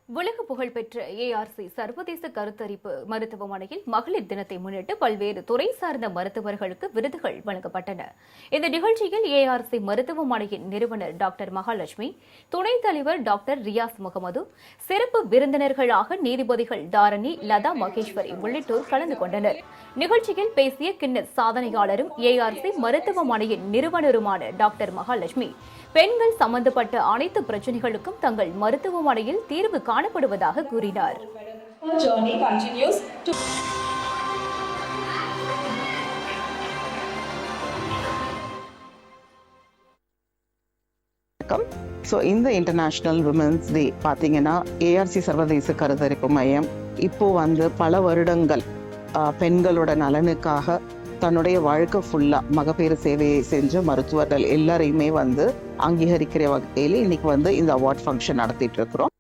உலக புகழ்பெற்ற ஏஆர்சி சர்வதேச கருத்தரிப்பு மருத்துவமனையில் மகளிர் தினத்தை முன்னிட்டு பல்வேறு துறை சார்ந்த மருத்துவர்களுக்கு விருதுகள் வழங்கப்பட்டன. இந்த நிகழ்ச்சியில் ஏஆர்சி மருத்துவமனையின் நிறுவனர் டாக்டர் மகாலட்சுமி, துணைத் தலைவர் டாக்டர் ரியாஸ் முகமது, சிறப்பு விருந்தினர்களாக நீதிபதிகள் தாரணி, லதா மகேஸ்வரி உள்ளிட்டோர் கலந்து கொண்டனர். நிகழ்ச்சியில் பேசிய கின்னஸ் சாதனையாளரும் ஏஆர்சி மருத்துவமனையின் நிறுவனருமான டாக்டர் மகாலட்சுமி, பெண்கள் சம்பந்தப்பட்ட அனைத்து பிரச்சினைகளுக்கும் தங்கள் மருத்துவமனையில் தீர்வு காணப்படுவதாக கூறினார். இந்த இன்டர்நேஷனல் விமென்ஸ் டே பார்த்தீங்கன்னா ஏஆர்சி சர்வதேச கருத்தரிப்பு மையம் இப்போ பல வருடங்கள் பெண்களோட நலனுக்காக தன்னுடைய வாழ்க்கை ஃபுல்லா மகப்பேறு சேவையை செஞ்ச மருத்துவர்கள் எல்லாரையுமே அங்கீகரிக்கிற வகையில் இன்னைக்கு இந்த அவார்ட் ஃபங்க்ஷன் நடத்திட்டு இருக்கிறோம்.